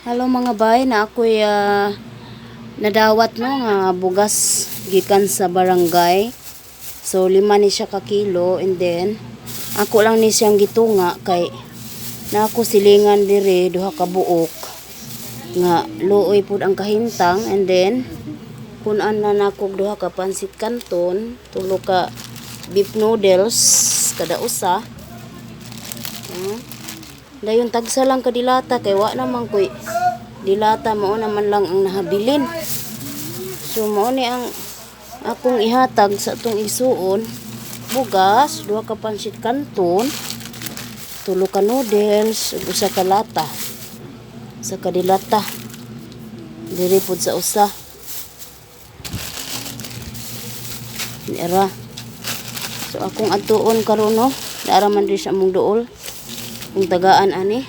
Hello mga bay, na ako'y nadawat no nga bugas gikan sa barangay. So 5 ni siya ka kilo, and then ako lang ni siyang gitunga kay na ako silingan dire duha ka buok nga luoy pud ang kahintang, and then kunan na nako duha ka pansit canton, 3 ka beef noodles kada usa. Dayon tagsa lang ka dilata kay wa naman koy dilata, mao naman lang ang nahabilin. So mao ni ang akong ihatag sa atong isuon: bugas, 2 ka pansit canton, 3 ka noodles, ug usa ka lata sa kadilata diri pud sa usa. Nira. So akong atuon karon no, naara man diri sa among duol. Kung tagaan ani.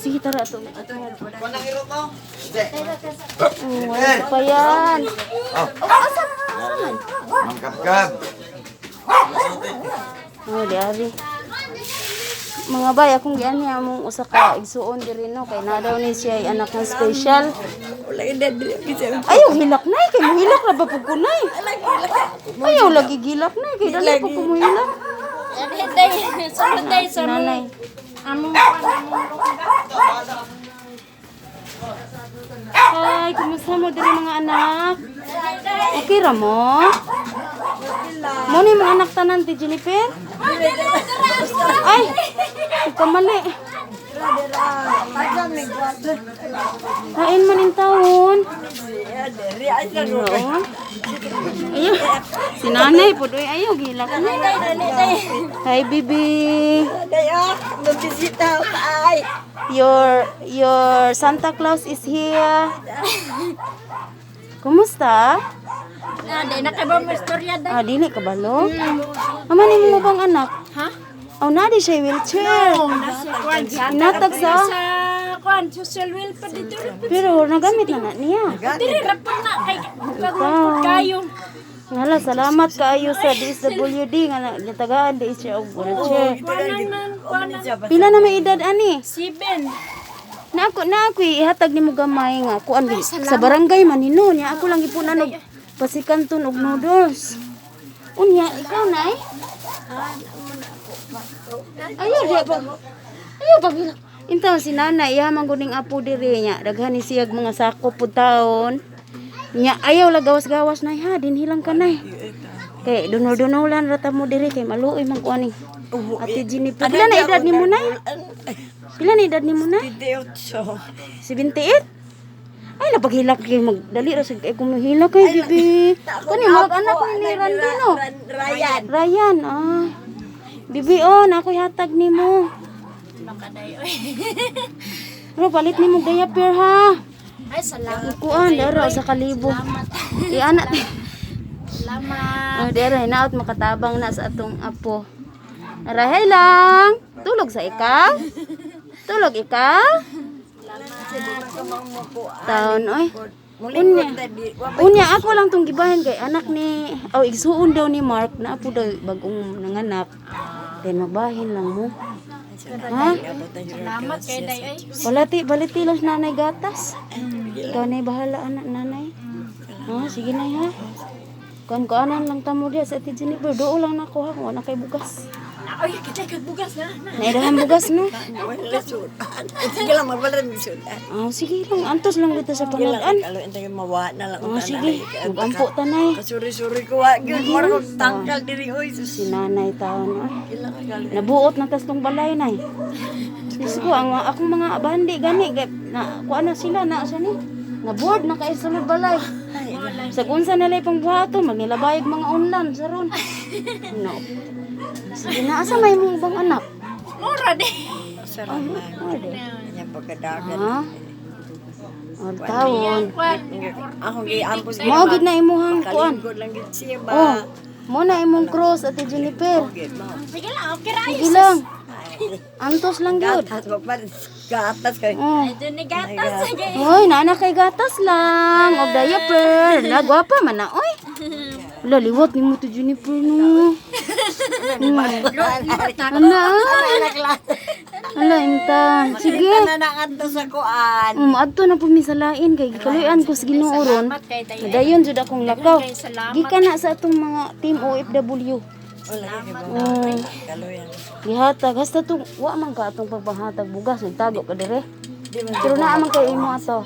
Sige tara ato. Wanang irot mo? Wala pa yan. Mangkap-kap. Diari. Mga bay, akong giani among usa ka igsuon diri no, kay na daw ni siya ay anak ng special. Wala edad diri kita. Ayaw hilak nay, kay muhilak ra ba pud ko nay. Ayaw lagi gilak nay, kay dali pa ko muhilak. Nanay. Ay, kumusta mo diri mga anak? Okay ra mo? Mo ni mga anak tanan ti Jennifer? Ay, kamali. Kain man in taon. Ayaw. Si nanay po doy ayaw gila ka na. Hi bibi. Your Santa Claus is here. Kumusta? Dili ka balo? Ama ni mo bang anak? Ha? Oh, nadi siya wheelchair. Inatag sa social welfare dito. pero nagamit na niya. Diri rapon na kay kayo. Ngala, salamat kaayo sa DSWD nga natagaan di siya og wheelchair. Pila na may edad ani? 7. Na ako ihatag nimo gamay nga kuan sa barangay Manino niya ako lang ipunan og pasikanton og noodles. Unya ikaw nay? Ayaw pag intaw si nanay iya man guning apo diri nya daghan ni siyag mga sako pud taon. Nya ayaw la gawas-gawas nay ha, dinhilang ka nay. Kay dunol-dunolan ra ta mo diri kay maluoy man kuani. Ate Jennifer, pila na edad nimo nay? Pila na edad nimo nay? 78. Ay napaghilak kay magdali ra sig kay kumihilak kay bibi. Kani mag anak ni Randino. Ryan. Bibi na ako hatag nimo. Pero palit nimo diaper ha. Ay salamat. Kuan dara sa kalibo. Anak. Salamat. Dara hinaot makatabang na sa atong apo. Arahay lang. Tulog sa ikaw? Tulog ikaw? Taon oy. Unya ako lang tong gibahin kay anak ni igsuon daw ni Mark na apo daw bagong nanganak. Then mabahin lang mo. Ha? Salamat kay day ay. Baliti lang nanay gatas. Ikaw na bahala anak nanay. Sige na ha. Kuan-kuanan lang tamo diya sa Ate Jennifer. Doo lang nako ha, wala kay bugas. Ay kita kag bugas na. Naidahan bugas no. Wala sudan. Sige lang mabala ni sudan. Sige lang, antos lang dito sa panagan. Kalau entay mawa na lang Sige, ug-ampo tanay. Kasuri-suri ko wa gyud mo tangkal diri oy sus. Si nanay taon nabuot na tas tong balay nay. Sis ko ang akong mga bandi gani na kuan na sila na sa ni. Na board na kay sulod balay. Sa kunsa nalay pang buhaton magnilabayag mga unlan saron. No. Sige na asa may mong bang anak? Mura di. Salamat. Nya pagkadagan. Taon. Ako giampos Mao gid na imuhang kuan. Kalingkod lang gid siya ba. Mo na imong cross Ate Jennifer. Sige lang, okay ra. Sige lang. Antos lang gyud. Gatas pa pa. Gatas kay. Ito ni gatas sige. Hoy, nana kay gatas lang. Og diaper. Nagwapa man na oy. Wala, liwat ni mo to Juniper no. Ala, intan. Sige. Nanangat sa kuan. Adto na po mi sa lain kay gikaluyan ko sa Ginooron. Dayon jud akong lakaw. Gikan na sa atong mga team OFW. Kaloyan. Gihatag hasta to wa man ka atong pagpanghatag bugas nagtago ka dire. Pero naa man kay imo ato.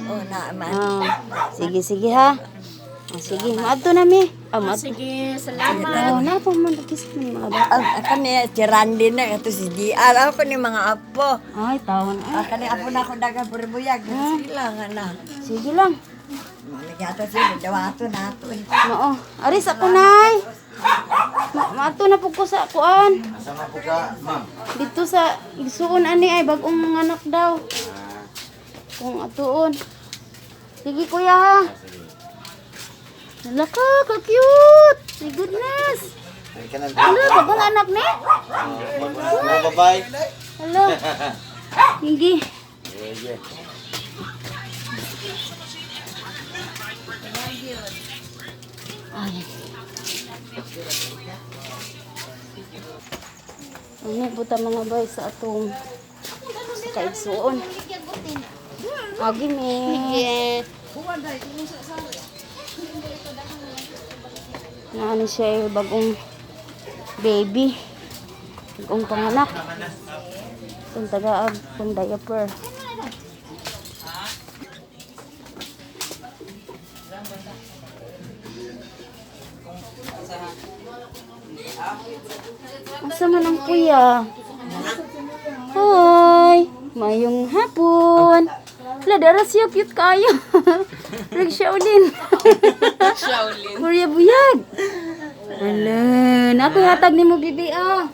Oh, naaman. Sige ha. Sige, maadto na mi. Maadto. Sige, salamat. Na pa man kisip man mga bata. Ako ni si Randy na, ito si DR. Ako ni mga apo. Ay, tawon. Ako ni apo na ako dagang puribuyag. Sila nga na. Sige lang. Nagyato sila, dawato na ito. Oo. Aris ako nay. Maato na pug ko sa kuan. Sama po ka, ma'am. Dito sa igsuon ani ay bagong mga anak daw. Kung atuon. Sige kuya ha. Hala ka cute. My goodness. Ay ka na. Hala, bagong anak ni. Bye-bye. Hala. Hindi. Yeah. Ay. Ano po ta mga boy sa atong kaigsuon. Agi mi. Naano siya bagong baby. Bagong panganak. Itong tagaag pang diaper. Asa man ang kuya? Hi! Mayong hapon! Wala, dara siya cute kayo. Rag Shaolin. Shaolin. Kuya Buyag. Hala, naku hatag ni mo bibi ah.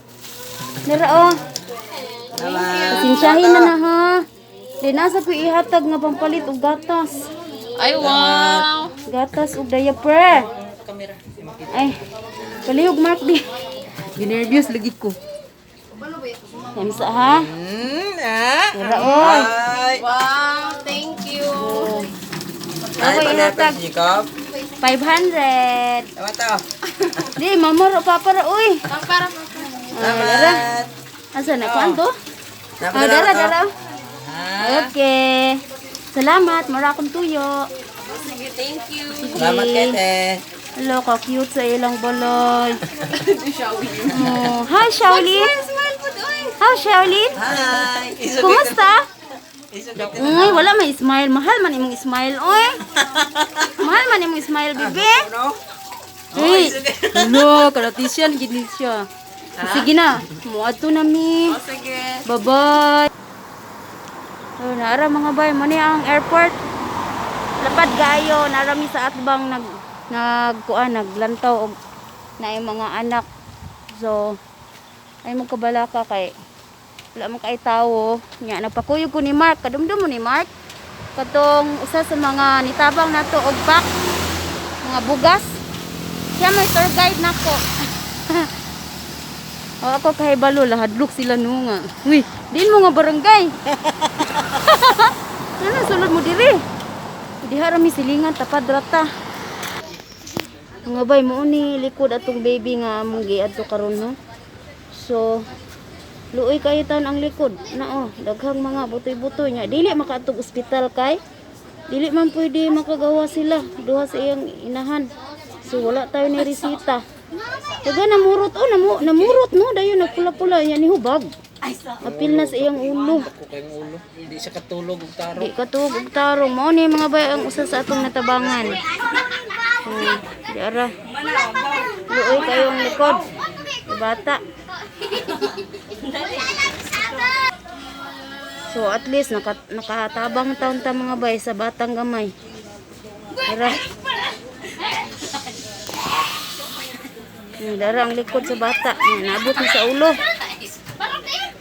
Dara oh. Pasensyahin na ha. Di nasa ko ihatag nga pampalit og gatas. Ay, wow. Gatas ug diaper. Ay, kalihog Mark di. Ginervyos lagi ko. Kamsa ha? Dara oy. Wow, thank you. Ako ihatag 500. Tama to. Di, mamaro papara uy. Para. Dara. Asa na kuan to? Dara. Okay. Salamat, mara akong tuyo. Sige, thank you. Salamat kete. Hello, ka-cute sa ilang baloy. Oh, hi, Shaolin. Smile po doon. Hi, Shaolin. Hi. Kumusta? Uy, wala may smile. Mahal man imong smile, oy. Mahal man imong smile, bebe. Hey, hello, kalatisyan, gini siya. Sige na, muadto na mi. Sige. Bye-bye. Oh, nara mga bay, mani ang airport. Lapad gayo, nara mi sa atbang naglantaw og na yung mga anak. So, ay magkabalaka kay wala man kay tawo. Nya napakuyog ko ni Mark, kadumdum mo ni Mark. Katong usa sa mga nitabang nato og pack mga bugas. Siya may tour guide nako. O ako kay balo lahadlok sila no nga. Uy, din mo nga barangay. Ano sulod mo diri? Diha mi silingan tapad rata. Mga bay mo ni likod atong baby nga among giadto karon no. So luoy kayo taon ang likod na daghang mga butoy-butoy nya dili makaatog ospital kay dili man pwede makagawa sila duha sa iyang inahan. So wala tayo ni resita. Taga namurot namurot no dayon nagpula-pula yan ni hubag. Apil na sa iyang ulo. Hindi siya katulog og taro. Di katulog og tarong mao ni mga bay ang usa sa atong natabangan. Di ara. Luoy kayo ang likod. Bata. So at least nakatabang taon ta mga bay sa batang gamay. Dara. Dara ang likod sa bata. Nabot na sa ulo.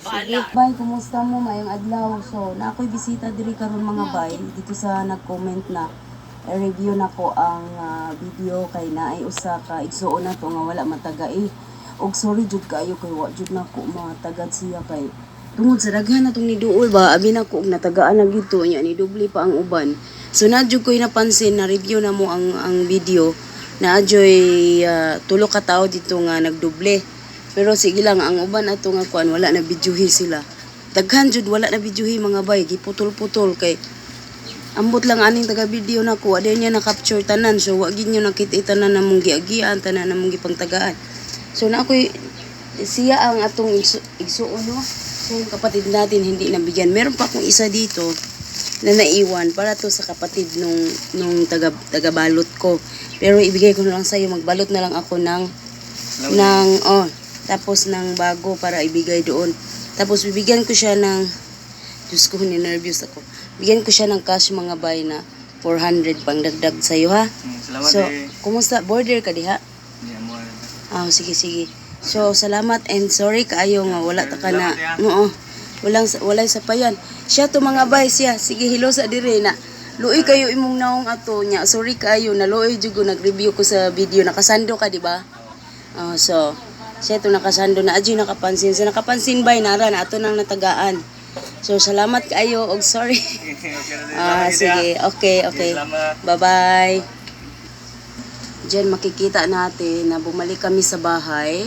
Sige. Bay, kumusta mo? Mayong adlaw. So, na ako'y bisita diri karon mga bay. Dito sa nag-comment na review na ko ang video kay naay usa ka igsuon na to nga wala matagai. Og sorry jud kayo kay wa jud nako matagad siya kay tungod sa daghan na tong niduol ba abi na ko og natagaan na gito nya ni doble pa ang uban. So na jud ko'y napansin na review na mo ang video Naadyoy tulo ka tao dito nga nagdoble. Pero sige lang, ang uban ato nga kuan wala na bidyuhi sila. Daghan jud wala na bidyuhi mga bay, giputol-putol kay ambot lang aning taga video nako, adin niya na capture tanan, so wa gid niyo nakita tanan namong giagian, tanan namong gipangtagaan. So na ako'y siya ang atong igsuon no. So yung kapatid natin hindi nabigyan. Meron pa akong isa dito na naiwan para to sa kapatid nung taga balot ko. Pero ibigay ko na lang sa iyo, magbalot na lang ako ng tapos ng bago para ibigay doon. Tapos bibigyan ko siya ng Diyos ko, nervous ako. Bigyan ko siya ng cash mga bay na 400 pang dagdag sa iyo ha. Salamat So, kumusta? Border ka diha? Sige. So, salamat and sorry kaayo nga wala ta ka na. Oo. Walay sapayan. Siya to mga bay siya. Sige, hilo sa dire na. Luoy kayo imong naong ato nya. Sorry kaayo na luoy jud ko nag-review ko sa video. Nakasando ka di ba? So, siya to nakasando na adyo nakapansin. Sa nakapansin bay nara na ato nang natagaan. So, salamat kaayo og sorry. Sige. Okay. Bye-bye. Diyan makikita natin na bumalik kami sa bahay.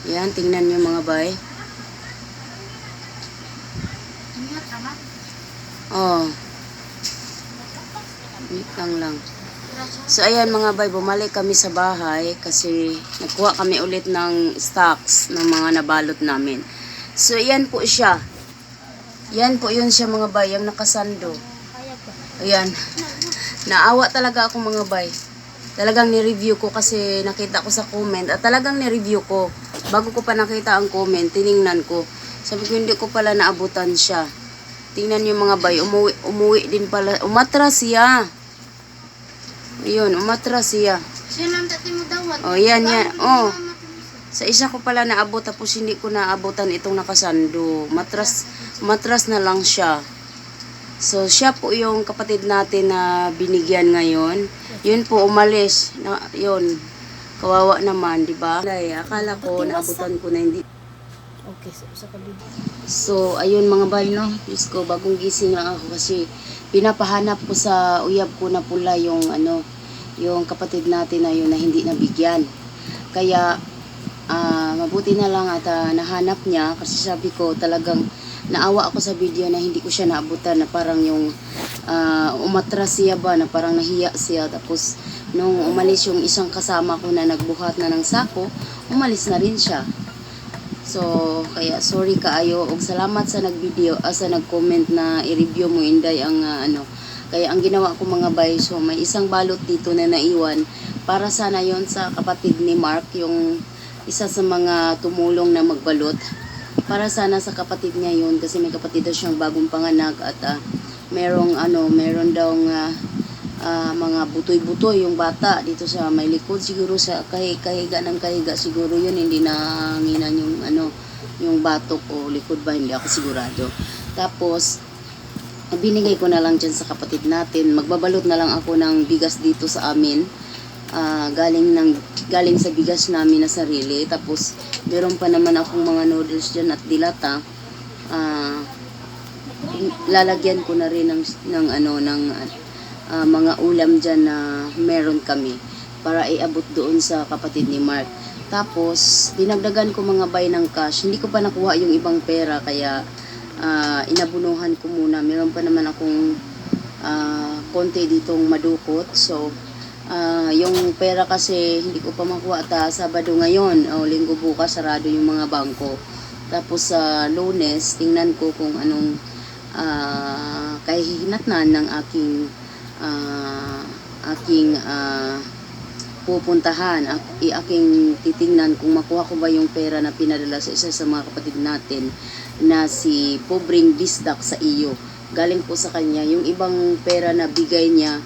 Yan, tingnan nyo mga bay. Wait lang. So, ayan mga bay, bumalik kami sa bahay kasi nagkuha kami ulit ng stocks ng mga nabalot namin. So, ayan po siya. Yan po yun siya mga bay, yung nakasando. Ayan. Naawa talaga ako mga bay. Talagang ni-review ko kasi nakita ko sa comment at talagang ni-review ko. Bago ko pa nakita ang comment, tiningnan ko. Sabi ko hindi ko pala naabutan siya. Tingnan niyo mga bay, umuwi din pala. Umatras siya. Ayun, umatras siya. Yan. Sa isa ko pala naabot tapos hindi ko naabutan itong nakasando. Matras na lang siya. So, siya po yung kapatid natin na binigyan ngayon. Yun po, umalis. Yun. Kawawa naman, di ba? Akala ko, naabutan ko na hindi. Okay, sa kabila. So, ayun mga bay, no? Diyos ko, bagong gising lang ako kasi pinapahanap ko sa uyab ko na pula yung, yung kapatid natin na yun na hindi nabigyan. Kaya, mabuti na lang at nahanap niya kasi sabi ko talagang naawa ako sa video na hindi ko siya naabutan na parang yung umatras siya ba na parang nahiya siya tapos nung umalis yung isang kasama ko na nagbuhat na ng sako umalis na rin siya. So kaya sorry kaayo og salamat sa nagvideo sa nag-comment na i-review mo Inday ang kaya ang ginawa ko mga bay, so may isang balot dito na naiwan para sana yon sa kapatid ni Mark, yung isa sa mga tumulong na magbalot. Para sana sa kapatid niya yun kasi may kapatid daw siyang bagong panganak at meron daw mga butoy-butoy yung bata dito sa may likod siguro sa kahiga siguro yun, hindi na nginan yung batok o likod ba, hindi ako sigurado. Tapos binigay ko na lang dyan sa kapatid natin, magbabalot na lang ako ng bigas dito sa amin. Galing sa bigas namin na sarili. Tapos meron pa naman akong mga noodles dyan at dilata. Lalagyan ko na rin ng mga ulam dyan na meron kami para iabot doon sa kapatid ni Mark. Tapos dinagdagan ko mga bay ng cash. Hindi ko pa nakuha yung ibang pera kaya inabunuhan ko muna. Meron pa naman akong konti ditong madukot. So yung pera kasi hindi ko pa makuha Sabado ngayon o Linggo bukas sarado yung mga bangko. Tapos sa Lunes tingnan ko kung anong kahihinatnan ng aking pupuntahan, aking titingnan kung makuha ko ba yung pera na pinadala sa isa sa mga kapatid natin na si Pobreng Bisdak sa iyo. Galing po sa kanya yung ibang pera na bigay niya.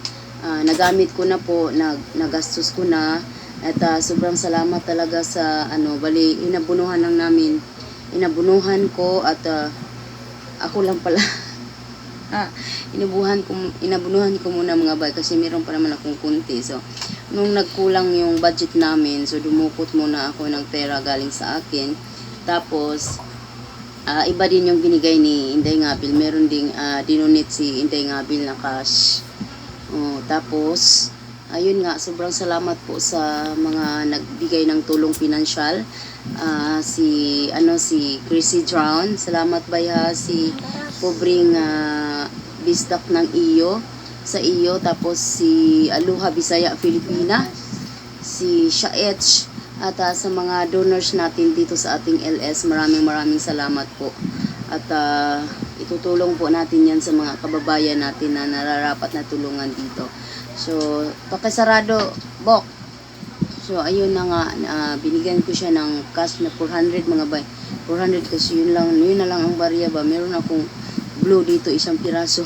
Nagamit ko na po, nagastos ko na at sobrang salamat talaga sa bali inabunuhan lang namin. Inabunuhan ko at ako lang pala inabunuhan ko muna mga bay kasi meron pa naman akong kunti. So nung nagkulang yung budget namin, so dumukot muna ako ng pera galing sa akin. Tapos iba din yung binigay ni Inday Ngabil, meron ding dinonate si Inday Ngabil na cash. Tapos ayun nga, sobrang salamat po sa mga nagbigay ng tulong pinansyal. Si Chrissy Drown, salamat bay ha, si pobreng bisdak ng iyo sa iyo, tapos si Aloha Bisaya Filipina, si Shaech, at sa mga donors natin dito sa ating LS, maraming salamat po. At itutulong po natin yan sa mga kababayan natin na nararapat na tulungan dito. So, pakisarado, Bok. So, ayun na nga, binigyan ko siya ng cash na 400 mga bay. 400 kasi yun na lang ang barya ba. Meron akong blue dito, isang piraso.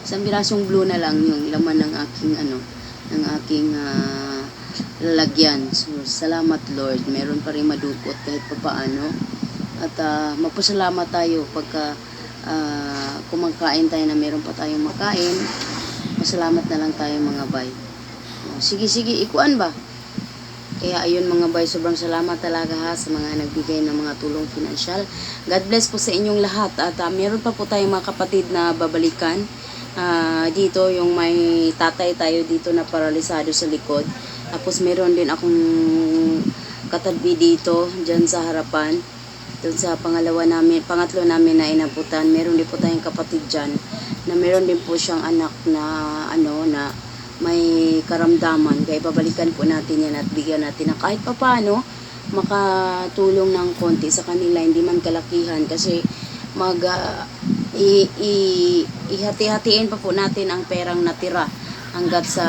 Isang pirasong blue na lang yung laman ng aking lalagyan. So, salamat Lord. Meron pa rin madukot kahit papaano. At magpasalamat tayo pagka kumakain tayo na meron pa tayong makain. Pasalamat na lang tayo mga bay. Sige, ikuan ba? Kaya ayun mga bay, sobrang salamat talaga ha sa mga nagbigay ng mga tulong pinansyal. God bless po sa inyong lahat. At meron pa po tayong mga kapatid na babalikan. Dito yung may tatay tayo dito na paralisado sa likod. Tapos meron din akong katabi dito, dyan sa harapan. Doon sa pangatlo namin na inabutan, meron din po tayong kapatid dyan na meron din po siyang anak na na may karamdaman. Kaya babalikan po natin yan at bigyan natin na kahit pa paano makatulong ng konti sa kanila, hindi man kalakihan, kasi ihati-hatiin pa po natin ang perang natira hanggat sa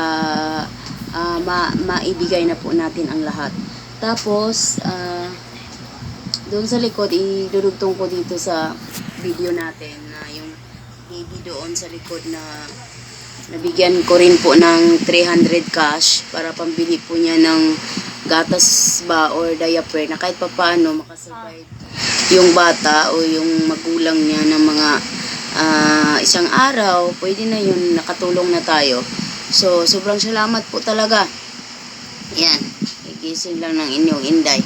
maibigay na po natin ang lahat. Tapos doon sa likod, idudugtong ko dito sa video natin na yung baby doon sa likod na nabigyan ko rin po ng 300 cash para pambili po niya ng gatas ba or diaper na kahit papaano makasurvive yung bata o yung magulang niya ng mga isang araw. Pwede na yun, nakatulong na tayo. So, sobrang salamat po talaga. Yan, igising lang ng inyong inday.